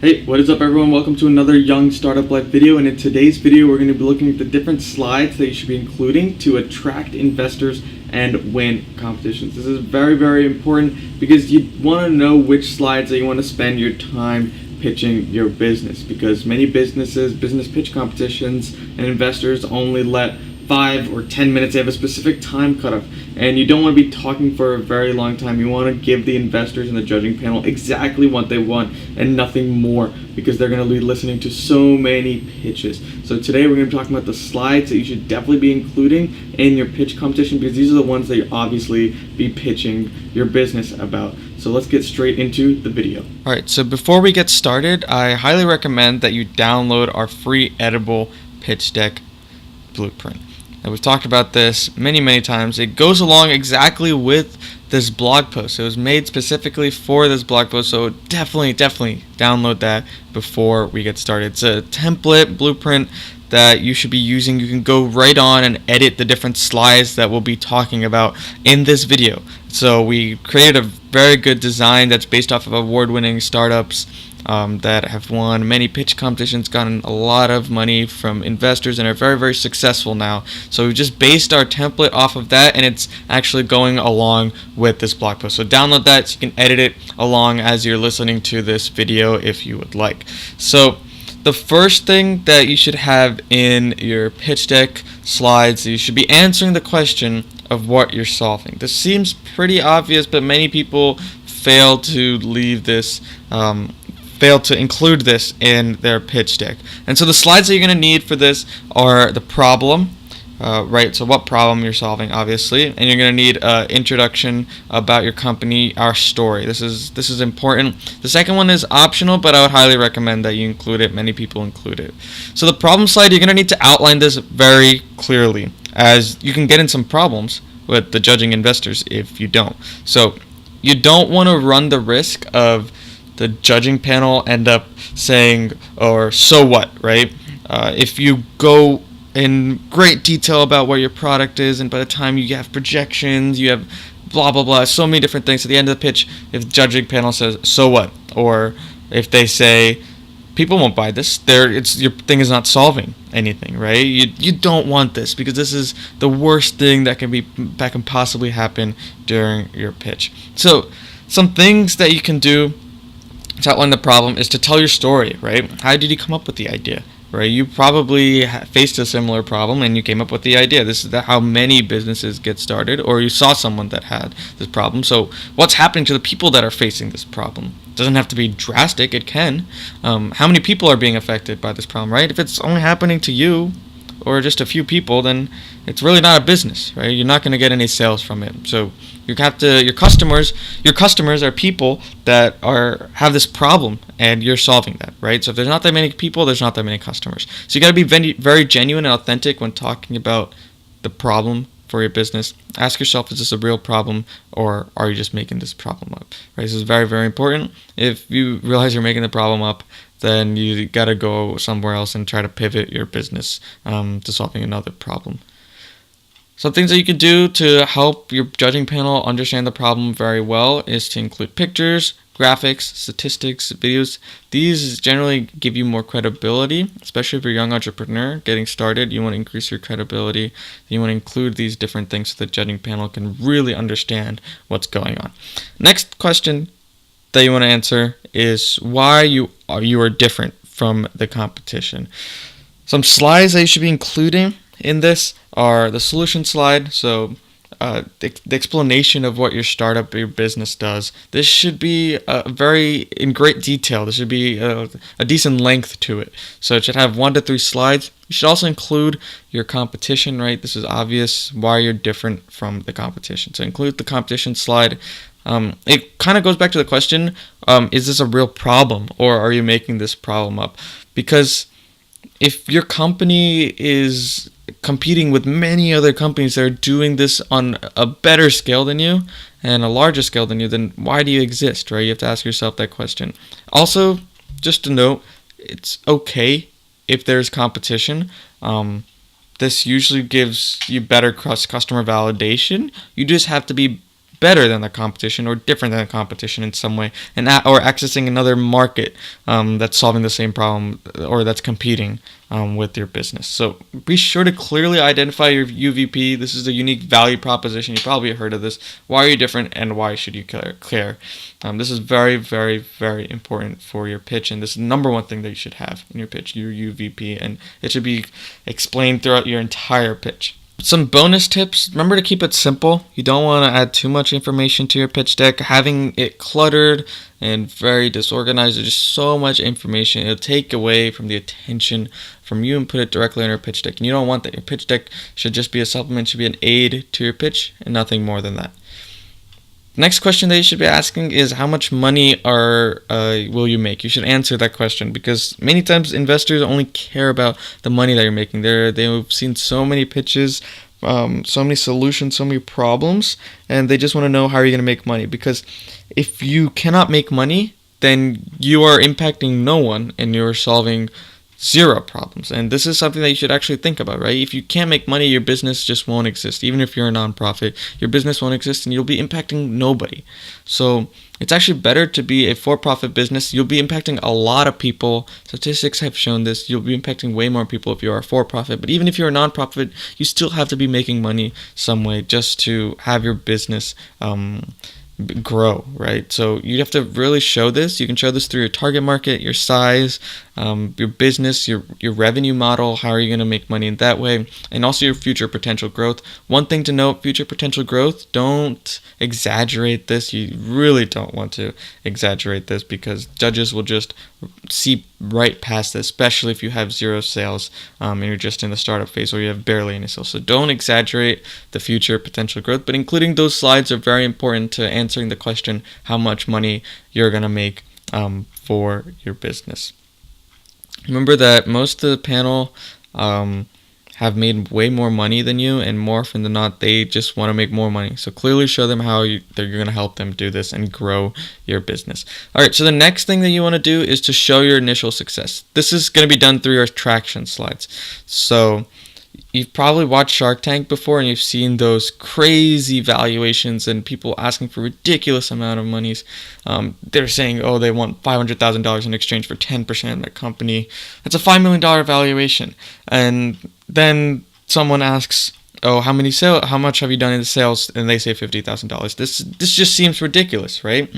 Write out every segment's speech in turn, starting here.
Hey, what is up everyone? Welcome to another Young Startup Life video, and in today's video we're going to be looking at the different slides that you should be including to attract investors and win competitions. This is very important because you want to know which slides that you want to spend your time pitching your business, because many businesses, business pitch competitions, and investors only let 5 or 10 minutes. They have a specific time cutoff, and you don't want to be talking for a very long time. You want to give the investors and the judging panel exactly what they want and nothing more, because they're going to be listening to so many pitches. So today we're going to be talking about the slides that you should definitely be including in your pitch competition, because these are the ones that you obviously be pitching your business about. So let's get straight into the video. Alright, so before we get started, I highly recommend that you download our free editable pitch deck blueprint. And we've talked about this many times. It goes along exactly with this blog post. It was made specifically for this blog post, so definitely download that before we get started. It's a template blueprint that you should be using. You can go right on and edit the different slides that we'll be talking about in this video. So we created a very good design that's based off of award-winning startups that have won many pitch competitions, gotten a lot of money from investors, and are very successful now. So we just based our template off of that, and it's actually going along with this blog post. So download that so you can edit it along as you're listening to this video if you would like. So the first thing that you should have in your pitch deck slides, you should be answering the question of what you're solving. This seems pretty obvious, but many people fail to include this in their pitch deck. And so the slides that you're going to need for this are the problem, right? So what problem you're solving, obviously, and you're going to need an introduction about your company, our story. This is important. The second one is optional, but I would highly recommend that you include it. Many people include it. So the problem slide, you're going to need to outline this very clearly, as you can get in some problems with the judging investors if you don't. So you don't want to run the risk of the judging panel end up saying, or so what, right? If you go in great detail about what your product is, and by the time you have projections, you have blah, so many different things. At the end of the pitch, if the judging panel says, so what? Or if they say, people won't buy this, your thing is not solving anything, right? You don't want this, because this is the worst thing that can possibly happen during your pitch. So some things that you can do to outline the problem is to tell your story, right? How did you come up with the idea, right? You probably faced a similar problem and you came up with the idea. This is how many businesses get started, or you saw someone that had this problem. So what's happening to the people that are facing this problem? It doesn't have to be drastic, it can. How many people are being affected by this problem, right? If it's only happening to you or just a few people, then it's really not a business, right? You're not going to get any sales from it. So your customers are people that have this problem, and you're solving that, right? So if there's not that many people, there's not that many customers. So you got to be very genuine and authentic when talking about the problem for your business. Ask yourself, is this a real problem, or are you just making this problem up, right? This is very important. If you realize you're making the problem up, then you got to go somewhere else and try to pivot your business to solving another problem. Some things that you can do to help your judging panel understand the problem very well is to include pictures, graphics, statistics, videos. These generally give you more credibility, especially if you're a young entrepreneur getting started. You want to increase your credibility. You want to include these different things so the judging panel can really understand what's going on. Next question that you want to answer is why you are different from the competition. Some slides that you should be including in this are the solution slide, so the explanation of what your startup, your business does. This should be in great detail. There should be a decent length to it. So it should have 1 to 3 slides. You should also include your competition, right? This is obvious why you're different from the competition. So include the competition slide. It kind of goes back to the question, is this a real problem, or are you making this problem up? Because if your company is competing with many other companies that are doing this on a better scale than you and a larger scale than you, then why do you exist, right? You have to ask yourself that question. Also, just to note, it's okay if there's competition. This usually gives you better customer validation. You just have to be better than the competition or different than the competition in some way, and or accessing another market that's solving the same problem or that's competing with your business. So be sure to clearly identify your UVP. This is a unique value proposition. You probably heard of this. Why are you different, and why should you care? This is very, very, very important for your pitch, and this is the number one thing that you should have in your pitch, your UVP, and it should be explained throughout your entire pitch. Some bonus tips: remember to keep it simple. You don't want to add too much information to your pitch deck. Having it cluttered and very disorganized, there's just so much information, it'll take away from the attention from you and put it directly on your pitch deck. And you don't want that. Your pitch deck should just be a supplement, should be an aid to your pitch, and nothing more than that. Next question that you should be asking is, how much money will you make? You should answer that question, because many times investors only care about the money that you're making. They've seen so many pitches, so many solutions, so many problems, and they just want to know how are you going to make money. Because if you cannot make money, then you are impacting no one and you're solving zero problems. And this is something that you should actually think about, right? If you can't make money, your business just won't exist. Even if you're a nonprofit, your business won't exist and you'll be impacting nobody. So it's actually better to be a for-profit business. You'll be impacting a lot of people. Statistics have shown this. You'll be impacting way more people if you are a for-profit. But even if you're a nonprofit, you still have to be making money some way just to have your business grow, right? So you have to really show this. You can show this through your target market, your size, your business, your revenue model. How are you going to make money in that way? And also your future potential growth. One thing to note, future potential growth, don't exaggerate this. You really don't want to exaggerate this, because judges will just see right past this, especially if you have zero sales and you're just in the startup phase or you have barely any sales. So don't exaggerate the future potential growth, but including those slides are very important to answering the question how much money you're going to make for your business. Remember that most of the panel have made way more money than you, and more often than not, they just want to make more money. So clearly show them how you're going to help them do this and grow your business. All right, so the next thing that you want to do is to show your initial success. This is going to be done through your traction slides. So you've probably watched Shark Tank before, and you've seen those crazy valuations and people asking for ridiculous amount of monies. They're saying, oh, they want $500,000 in exchange for 10% of their company. That's a $5 million valuation. And then someone asks, oh, how much have you done in sales? And they say $50,000. This just seems ridiculous, right?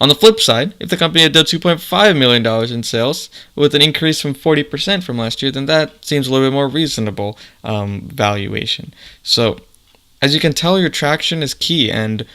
On the flip side, if the company had done $2.5 million in sales with an increase from 40% from last year, then that seems a little bit more reasonable valuation. So as you can tell, your traction is key, and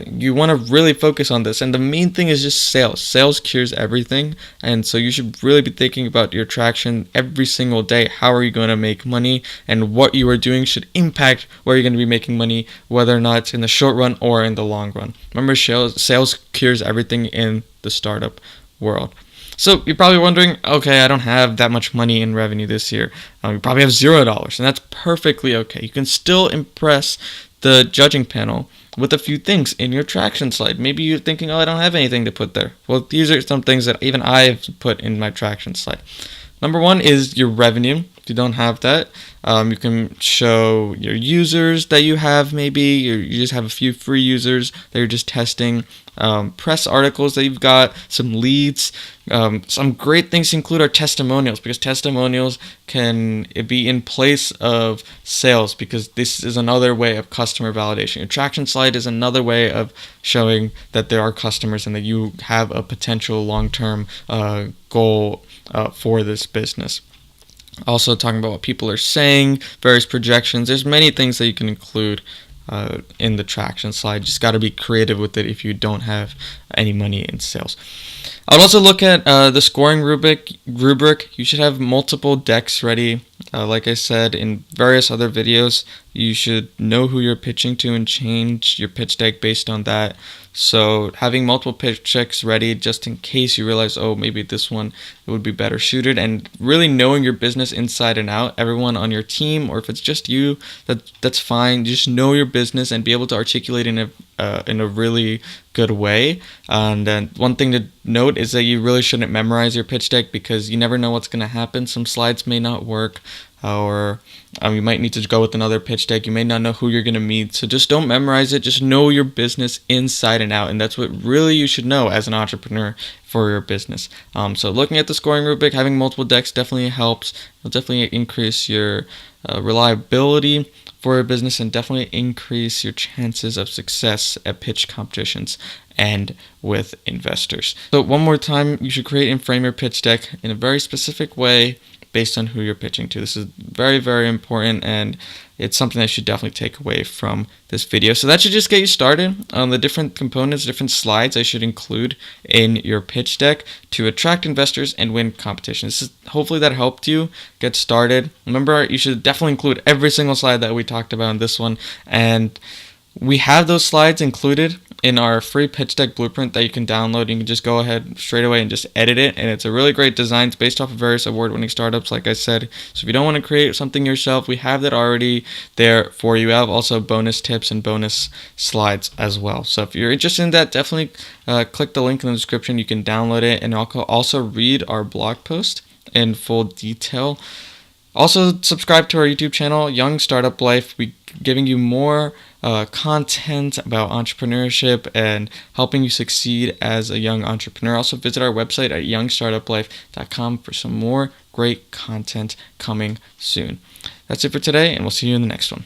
you want to really focus on this. And the main thing is just sales. Sales cures everything, and so you should really be thinking about your traction every single day. How are you going to make money? And what you are doing should impact where you're going to be making money, whether or not it's in the short run or in the long run. Remember, sales cures everything in the startup world. So you're probably wondering, okay, I don't have that much money in revenue this year. You probably have $0, and that's perfectly okay. You can still impress the judging panel with a few things in your traction slide. Maybe you're thinking, oh, I don't have anything to put there. Well, these are some things that even I've put in my traction slide. Number one is your revenue. If you don't have that, you can show your users that you have. Maybe you just have a few free users that you're just testing. Press articles that you've got, some leads. Some great things to include are testimonials, because testimonials can be in place of sales, because this is another way of customer validation. Your traction slide is another way of showing that there are customers and that you have a potential long-term goal for this business. Also talking about what people are saying, various projections. There's many things that you can include in the traction slide. Just got to be creative with it if you don't have any money in sales. I would also look at the scoring rubric. You should have multiple decks ready. Like I said in various other videos, you should know who you're pitching to and change your pitch deck based on that. So having multiple pitch decks ready just in case you realize, oh, maybe this one it would be better suited, and really knowing your business inside and out. Everyone on your team, or if it's just you, that's fine. Just know your business and be able to articulate in in a really good way. And then one thing to note is that you really shouldn't memorize your pitch deck, because you never know what's going to happen. Some slides may not work, or you might need to go with another pitch deck. You may not know who you're going to meet. So just don't memorize it. Just know your business inside and out. And that's what really you should know as an entrepreneur for your business. So looking at the scoring rubric, having multiple decks definitely helps. It'll definitely increase your reliability for your business, and definitely increase your chances of success at pitch competitions and with investors. So one more time, you should create and frame your pitch deck in a very specific way based on who you're pitching to. This is very, very important, and it's something that you should definitely take away from this video. So that should just get you started on the different components, different slides I should include in your pitch deck to attract investors and win competitions. Hopefully that helped you get started. Remember, you should definitely include every single slide that we talked about in this one, and we have those slides included in our free pitch deck blueprint that you can download. You can just go ahead straight away and just edit it, and it's a really great design. It's based off of various award-winning startups, like I said. So if you don't want to create something yourself, we have that already there for you. We have also bonus tips and bonus slides as well. So if you're interested in that, definitely click the link in the description. You can download it, and also read our blog post in full detail. Also, subscribe to our YouTube channel, Young Startup Life. We're giving you more content about entrepreneurship and helping you succeed as a young entrepreneur. Also, visit our website at youngstartuplife.com for some more great content coming soon. That's it for today, and we'll see you in the next one.